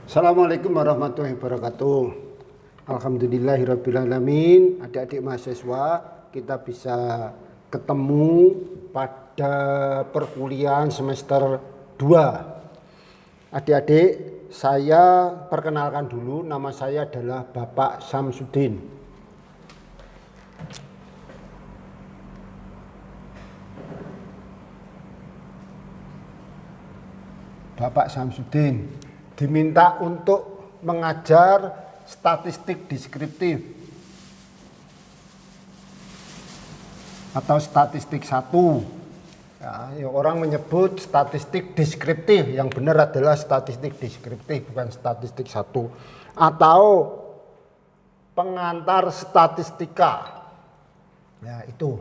Assalamualaikum warahmatullahi wabarakatuh. Alhamdulillahirrabbilalamin. Adik-adik mahasiswa, kita bisa ketemu pada perkuliahan semester 2. Adik-adik, saya perkenalkan dulu, nama saya adalah Bapak Samsudin. Bapak Samsudin diminta untuk mengajar statistik deskriptif atau statistik 1. Ya, orang menyebut statistik deskriptif, yang benar adalah statistik deskriptif, bukan statistik 1. Atau pengantar statistika. Ya, itu.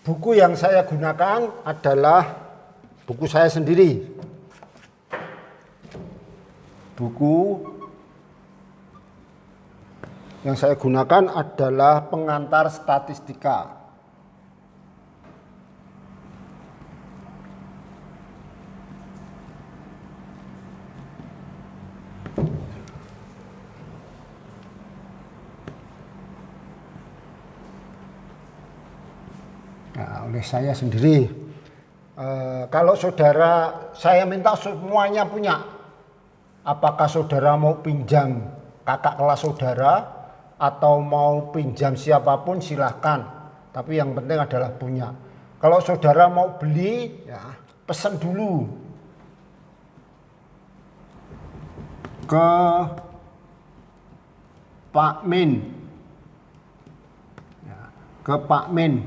Buku yang saya gunakan adalah buku saya sendiri. Buku yang saya gunakan adalah pengantar statistika. Nah, oleh saya sendiri. Kalau saudara, saya minta semuanya punya. Apakah saudara mau pinjam kakak kelas saudara atau mau pinjam siapapun silahkan. Tapi yang penting adalah punya. Kalau saudara mau beli, ya pesan dulu ke Pak Min. Ya, ke Pak Min.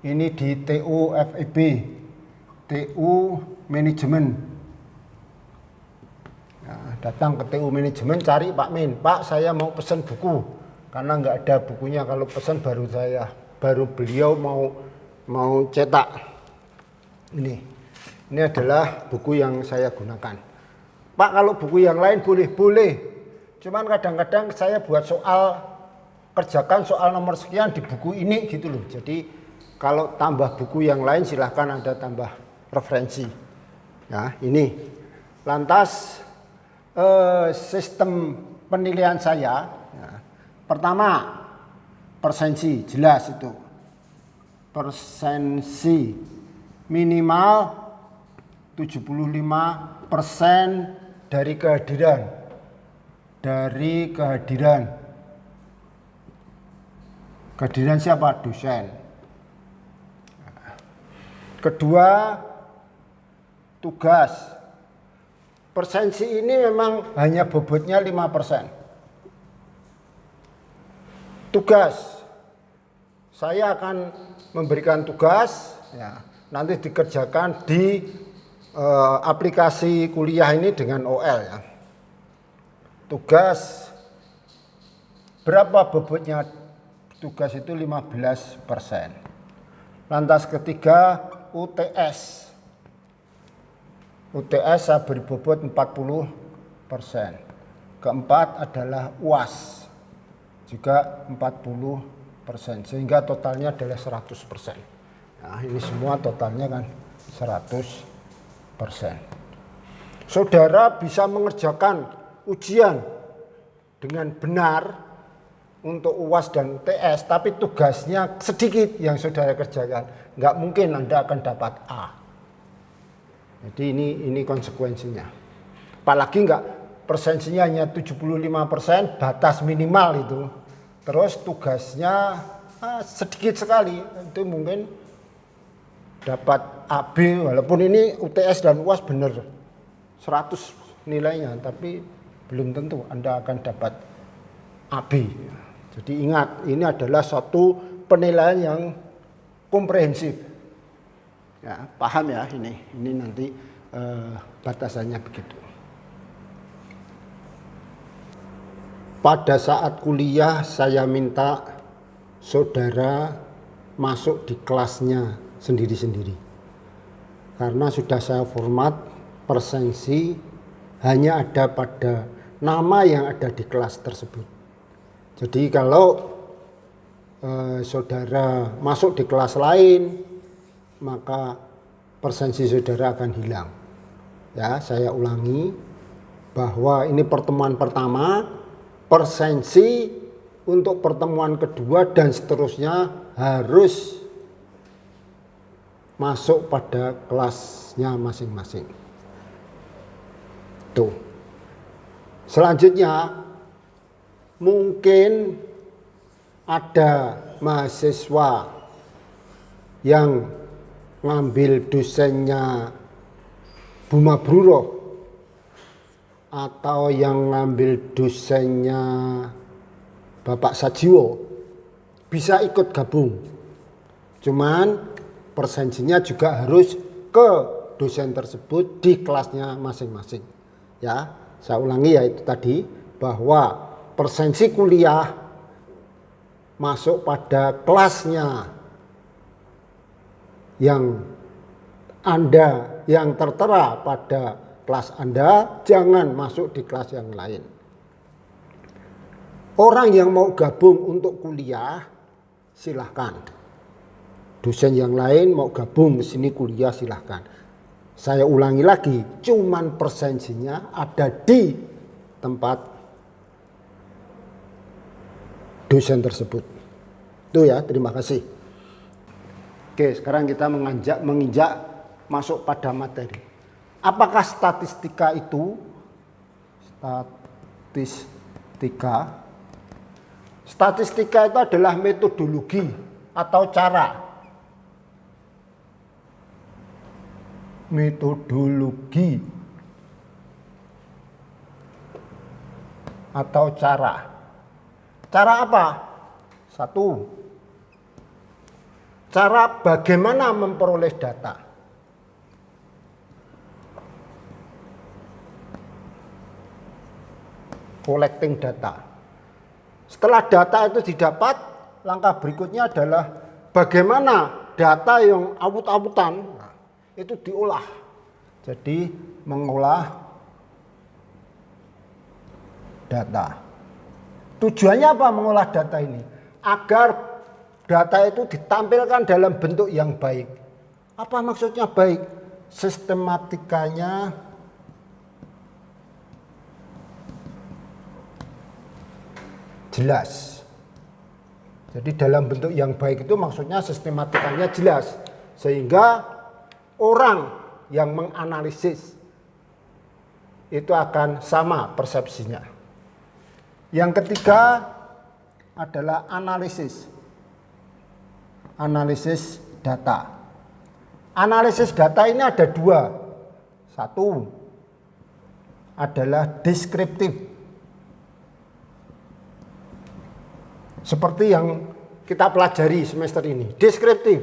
Ini di TU FEB, TU Manajemen. Datang ke TU Manajemen, cari Pak Min. Pak, saya mau pesan buku karena nggak ada bukunya. Kalau pesan baru beliau mau cetak. Ini adalah buku yang saya gunakan. Pak, kalau buku yang lain boleh. Cuman kadang-kadang saya buat kerjakan soal nomor sekian di buku ini gitu loh. Jadi kalau tambah buku yang lain silahkan Anda tambah referensi. Ya, ini. Lantas sistem penilaian saya, ya, pertama persensi, jelas itu persensi minimal 75% dari kehadiran siapa? Dosen. Kedua, tugas. Persensi ini memang hanya bobotnya 5%. Tugas. Saya akan memberikan tugas, ya, nanti dikerjakan di aplikasi kuliah ini dengan OL. Ya. Tugas, berapa bobotnya tugas itu? 15%. Lantas ketiga, UTS. UTS saya beri bobot 40%. Keempat adalah UAS, juga 40%, sehingga totalnya adalah 100%. Nah, ini semua totalnya kan 100%. Saudara bisa mengerjakan ujian dengan benar untuk UAS dan UTS, tapi tugasnya sedikit yang saudara kerjakan. Nggak mungkin Anda akan dapat A. Jadi ini konsekuensinya. Apalagi enggak persensinya hanya 75%, batas minimal itu. Terus tugasnya sedikit sekali, itu mungkin dapat AB, walaupun ini UTS dan UAS benar 100 nilainya, tapi belum tentu Anda akan dapat AB. Jadi ingat, ini adalah suatu penilaian yang komprehensif. Ya, paham ya ini nanti batasannya begitu. Pada saat kuliah saya minta saudara masuk di kelasnya sendiri-sendiri. Karena sudah saya format persensi hanya ada pada nama yang ada di kelas tersebut. Jadi kalau saudara masuk di kelas lain, maka persensi saudara akan hilang. Ya, saya ulangi bahwa ini pertemuan pertama, persensi untuk pertemuan kedua dan seterusnya harus masuk pada kelasnya masing-masing. Tuh. Selanjutnya mungkin ada mahasiswa yang ngambil dosennya Bu Mabruroh atau yang ngambil dosennya Bapak Sajiwo bisa ikut gabung. Cuman persensinya juga harus ke dosen tersebut di kelasnya masing-masing. Ya, saya ulangi ya itu tadi bahwa persensi kuliah masuk pada kelasnya yang Anda yang tertera pada kelas Anda, jangan masuk di kelas yang lain. Orang yang mau gabung untuk kuliah silahkan. Dosen yang lain mau gabung ke sini kuliah silahkan. Saya ulangi lagi, cuman persensinya ada di tempat dosen tersebut. Itu ya, terima kasih. Oke, sekarang kita menginjak masuk pada materi. Apakah statistika itu? Statistika itu adalah metodologi atau cara. Metodologi atau cara. Cara apa? Satu, cara bagaimana memperoleh data. Collecting data. Setelah data itu didapat, langkah berikutnya adalah bagaimana data yang awut-awutan itu diolah. Jadi mengolah data. Tujuannya apa mengolah data ini? Agar data itu ditampilkan dalam bentuk yang baik. Apa maksudnya baik? Sistematikanya jelas. Jadi dalam bentuk yang baik itu maksudnya sistematikanya jelas. Sehingga orang yang menganalisis itu akan sama persepsinya. Yang ketiga adalah analisis. Analisis data. Analisis data ini ada dua. Satu adalah deskriptif. Seperti yang kita pelajari semester ini. Deskriptif.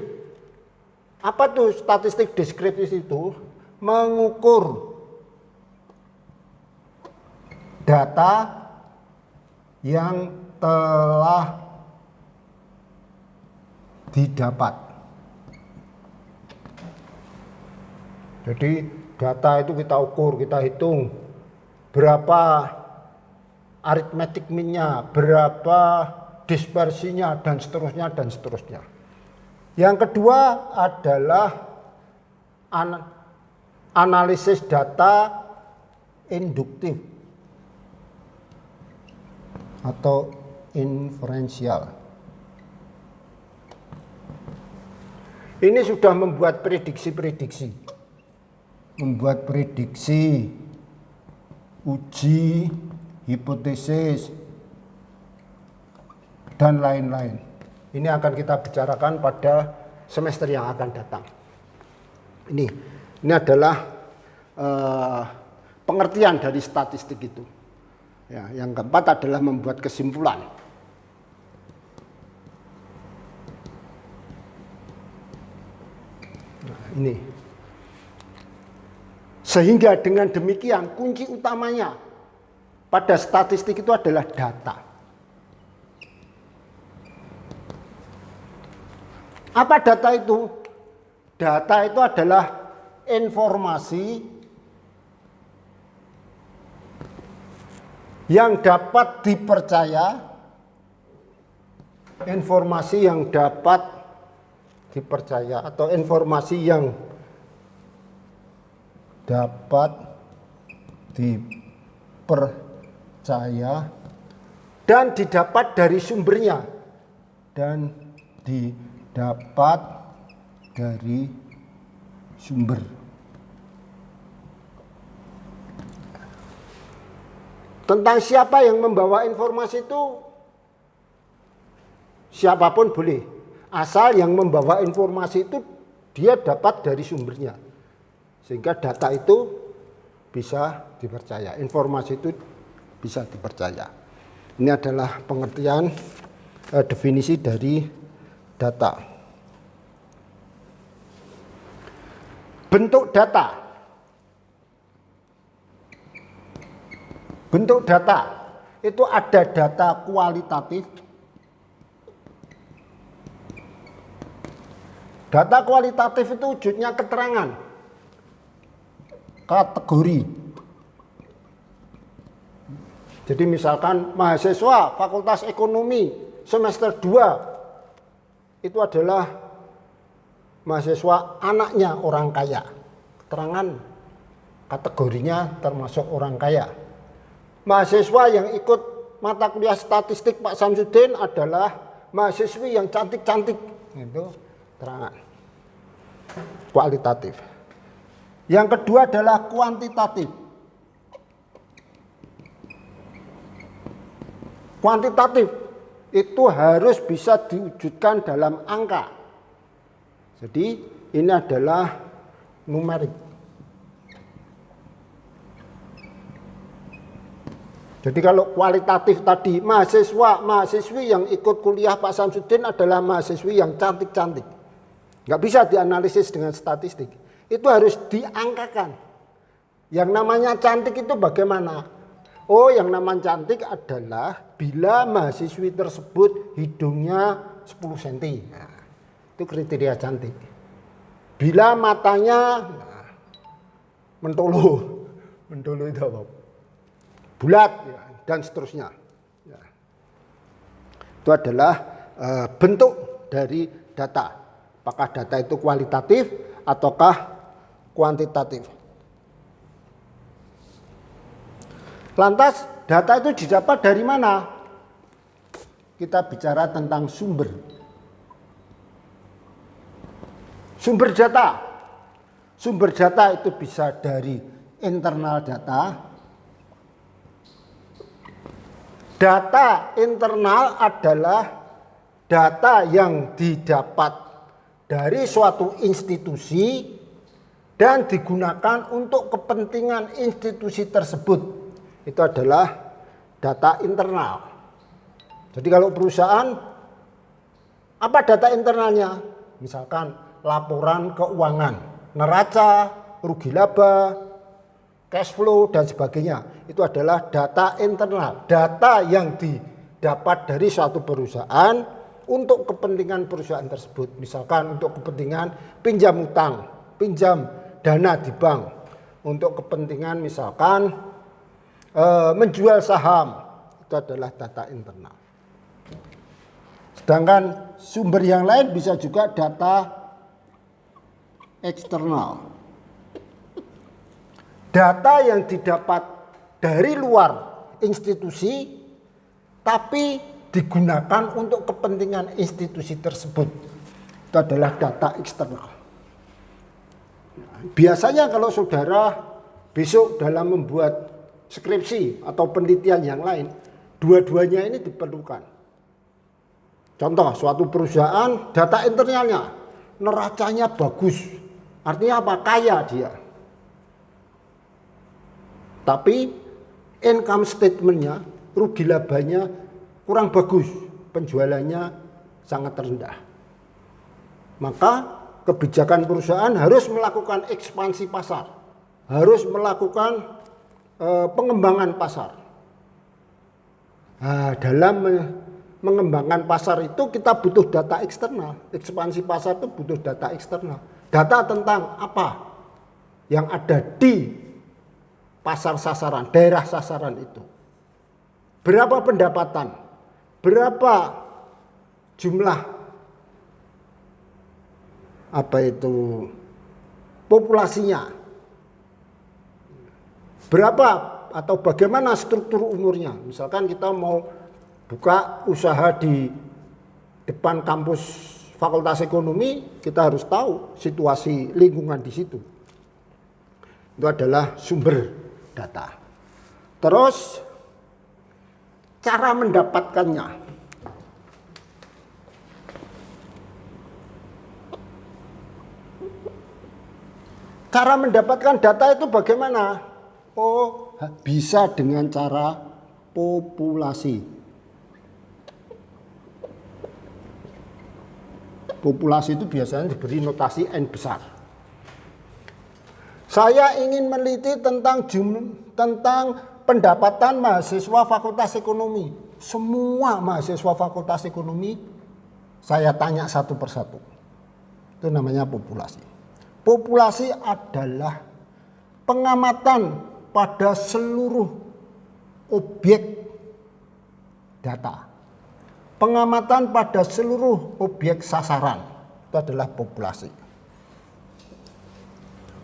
Apa tuh statistik deskriptif itu? Mengukur data yang telah didapat. Jadi data itu kita ukur, kita hitung berapa aritmetik mean-nya, berapa dispersinya, dan seterusnya, dan seterusnya. Yang kedua adalah analisis data induktif atau inferensial. Ini sudah membuat prediksi-prediksi. Membuat prediksi, uji, hipotesis, dan lain-lain. Ini akan kita bicarakan pada semester yang akan datang. Ini adalah pengertian dari statistik itu. Ya, yang keempat adalah membuat kesimpulan. Nah, ini. Sehingga dengan demikian kunci utamanya pada statistik itu adalah data. Apa data itu? Data itu adalah informasi yang dapat dipercaya, informasi yang dapat dipercaya atau informasi yang dapat dipercaya dan didapat dari sumbernya dan didapat dari sumber. Tentang siapa yang membawa informasi itu siapapun boleh, asal yang membawa informasi itu dia dapat dari sumbernya, sehingga data itu bisa dipercaya, informasi itu bisa dipercaya. Ini adalah pengertian definisi dari data. Bentuk data. Bentuk data itu ada data kualitatif. Data kualitatif itu wujudnya keterangan, kategori. Jadi misalkan mahasiswa Fakultas Ekonomi semester 2 itu adalah mahasiswa anaknya orang kaya. Keterangan kategorinya termasuk orang kaya. Mahasiswa yang ikut mata kuliah statistik Pak Samsudin adalah mahasiswi yang cantik-cantik. Itu keterangan kualitatif. Yang kedua adalah kuantitatif. Kuantitatif itu harus bisa diwujudkan dalam angka. Jadi ini adalah numerik. Jadi kalau kualitatif tadi mahasiswi yang ikut kuliah Pak Samsudin adalah mahasiswi yang cantik-cantik. Nggak bisa dianalisis dengan statistik. Itu harus diangkakan. Yang namanya cantik itu bagaimana? Oh, yang namanya cantik adalah bila mahasiswi tersebut hidungnya 10 cm. Nah, itu kriteria cantik. Bila matanya mentolo itu apa? Bulat ya, dan seterusnya. Ya. Itu adalah bentuk dari data. Apakah data itu kualitatif ataukah kuantitatif? Lantas data itu didapat dari mana? Kita bicara tentang sumber. Sumber data. Sumber data itu bisa dari internal data. Data internal adalah data yang didapat dari suatu institusi dan digunakan untuk kepentingan institusi tersebut. Itu adalah data internal. Jadi kalau perusahaan, apa data internalnya? Misalkan laporan keuangan, neraca, rugi laba, cash flow, dan sebagainya. Itu adalah data internal. Data yang didapat dari suatu perusahaan untuk kepentingan perusahaan tersebut. Misalkan untuk kepentingan pinjam utang, pinjam dana di bank. Untuk kepentingan misalkan menjual saham, itu adalah data internal. Sedangkan sumber yang lain bisa juga data eksternal. Data yang didapat dari luar institusi tapi digunakan untuk kepentingan institusi tersebut. Itu adalah data eksternal. Biasanya kalau saudara besok dalam membuat skripsi atau penelitian yang lain, dua-duanya ini diperlukan. Contoh, suatu perusahaan data internalnya, neracanya bagus. Artinya apa? Kaya dia. Tapi income statement-nya, rugi labanya kurang bagus. Penjualannya sangat rendah. Maka kebijakan perusahaan harus melakukan ekspansi pasar. Harus melakukan pengembangan pasar. Nah, dalam mengembangkan pasar itu kita butuh data eksternal. Ekspansi pasar itu butuh data eksternal. Data tentang apa yang ada di pasar sasaran, daerah sasaran itu. Berapa pendapatan? Berapa jumlah populasinya? berapa atau bagaimana struktur umurnya. Misalkan kita mau buka usaha di depan kampus Fakultas Ekonomi, kita harus tahu situasi lingkungan di situ. Itu adalah sumber data. Terus cara mendapatkannya. Cara mendapatkan data itu bagaimana? Oh, bisa dengan cara populasi. Populasi itu biasanya diberi notasi N besar. Saya ingin meneliti tentang pendapatan mahasiswa Fakultas Ekonomi. Semua mahasiswa Fakultas Ekonomi saya tanya satu persatu. Itu namanya populasi. Populasi adalah pengamatan pada seluruh objek data. Pengamatan pada seluruh objek sasaran. Itu adalah populasi.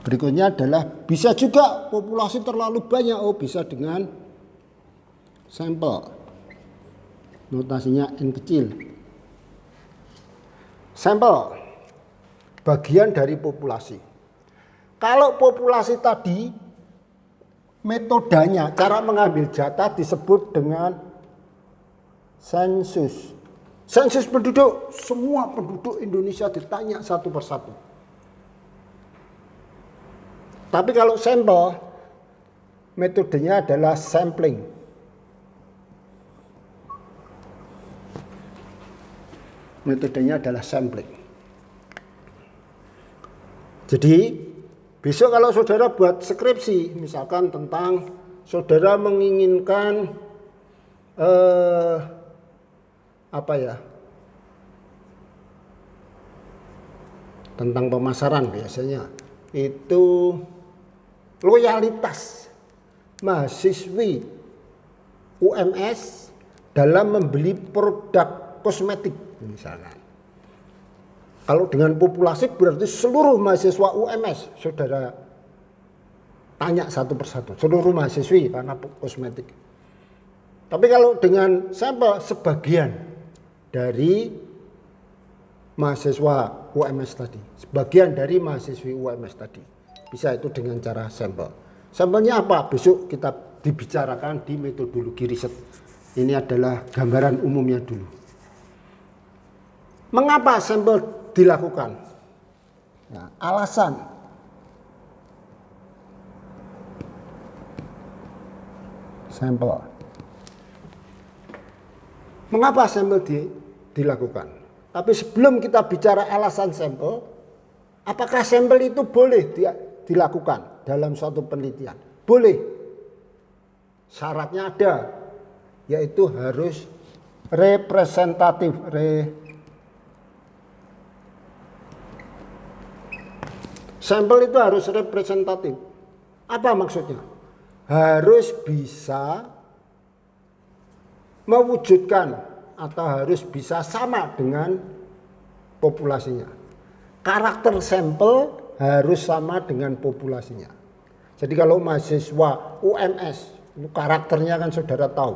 Berikutnya adalah bisa juga populasi terlalu banyak. Oh, bisa dengan sampel. Notasinya N kecil. Sampel. Bagian dari populasi. Kalau populasi tadi, metodenya, cara mengambil data disebut dengan sensus. Sensus penduduk, semua penduduk Indonesia ditanya satu persatu. Tapi kalau sampel, metodenya adalah sampling. Metodenya adalah sampling. Jadi besok kalau saudara buat skripsi, misalkan tentang saudara menginginkan tentang pemasaran biasanya itu loyalitas mahasiswi UMS dalam membeli produk kosmetik misalkan. Kalau dengan populasi berarti seluruh mahasiswa UMS, saudara tanya satu persatu, seluruh mahasiswi karena kosmetik. Tapi kalau dengan sampel sebagian dari mahasiswa UMS tadi, sebagian dari mahasiswi UMS tadi, bisa itu dengan cara sampel. Sampelnya apa? Besok kita dibicarakan di metodologi riset. Ini adalah gambaran umumnya dulu. Mengapa sampel dilakukan? Nah, alasan. Sampel. Mengapa sampel dilakukan? Tapi sebelum kita bicara alasan sampel, apakah sampel itu boleh dilakukan dalam suatu penelitian? Boleh. Syaratnya ada, yaitu harus representatif. Sampel itu harus representatif. Apa maksudnya? Harus bisa mewujudkan atau harus bisa sama dengan populasinya. Karakter sampel harus sama dengan populasinya. Jadi kalau mahasiswa UMS, itu karakternya kan saudara tahu.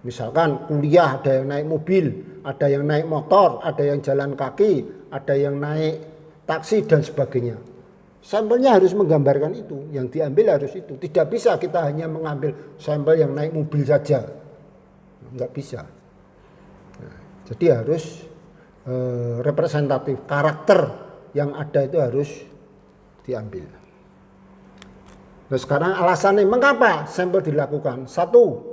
Misalkan kuliah ada yang naik mobil, ada yang naik motor, ada yang jalan kaki, ada yang naik taksi dan sebagainya. Sampelnya harus menggambarkan itu, yang diambil harus itu. Tidak bisa kita hanya mengambil sampel yang naik mobil saja. Enggak bisa. Nah, jadi harus representatif, karakter yang ada itu harus diambil. Nah, sekarang alasannya mengapa sampel dilakukan? Satu,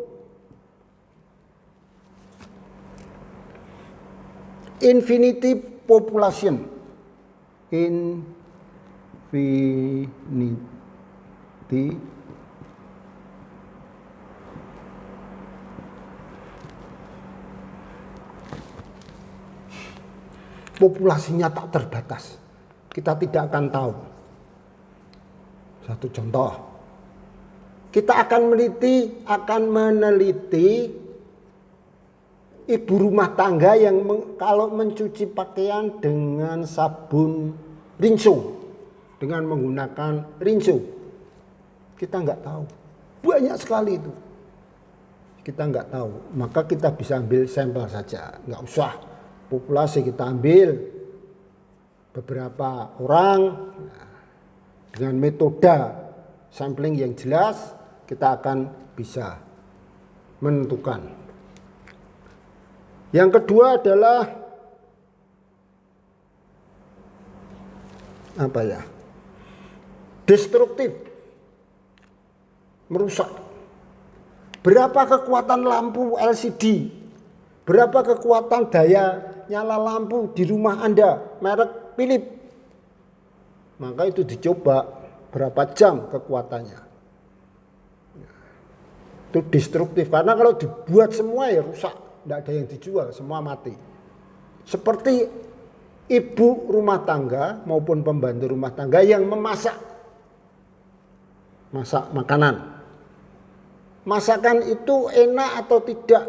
infinity population. Populasinya tak terbatas. Kita tidak akan tahu. Satu contoh. Kita akan meneliti ibu rumah tangga yang kalau mencuci pakaian dengan sabun rinso, dengan menggunakan rinso, kita nggak tahu banyak sekali itu. Kita nggak tahu, maka kita bisa ambil sampel saja, nggak usah populasi, kita ambil beberapa orang dengan metode sampling yang jelas, kita akan bisa menentukan. Yang kedua adalah apa ya? Destruktif, merusak. Berapa kekuatan lampu LCD? Berapa kekuatan daya nyala lampu di rumah Anda, merek Philips? Maka itu dicoba berapa jam kekuatannya. Itu destruktif, karena kalau dibuat semua ya rusak, tidak ada yang dijual, semua mati. Seperti ibu rumah tangga maupun pembantu rumah tangga yang masak makanan. Masakan itu enak atau tidak?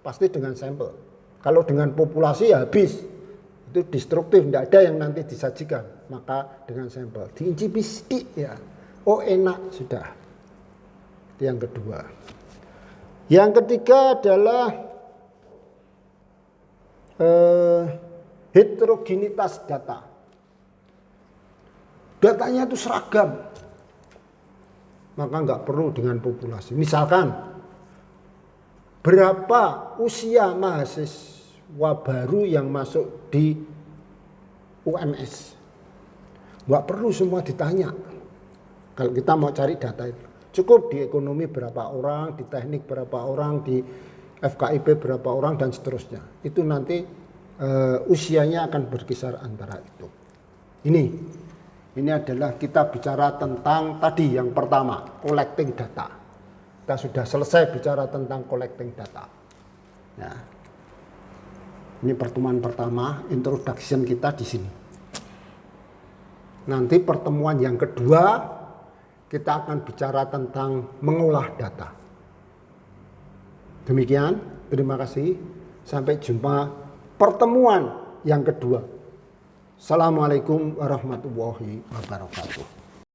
Pasti dengan sampel. Kalau dengan populasi ya habis. Itu destruktif, tidak ada yang nanti disajikan. Maka dengan sampel. Diincipi sedikit ya. Oh enak, sudah. Itu yang kedua. Yang ketiga adalah heterogenitas data. Datanya itu seragam. Maka nggak perlu dengan populasi. Misalkan berapa usia mahasiswa baru yang masuk di UMS. Nggak perlu semua ditanya. Kalau kita mau cari data itu. Cukup di ekonomi berapa orang, di teknik berapa orang, di FKIP berapa orang, dan seterusnya. Itu nanti usianya akan berkisar antara itu. Ini adalah kita bicara tentang tadi yang pertama, collecting data. Kita sudah selesai bicara tentang collecting data. Nah, ini pertemuan pertama, introduction kita di sini. Nanti pertemuan yang kedua, kita akan bicara tentang mengolah data. Demikian, terima kasih. Sampai jumpa pertemuan yang kedua. Assalamualaikum warahmatullahi wabarakatuh.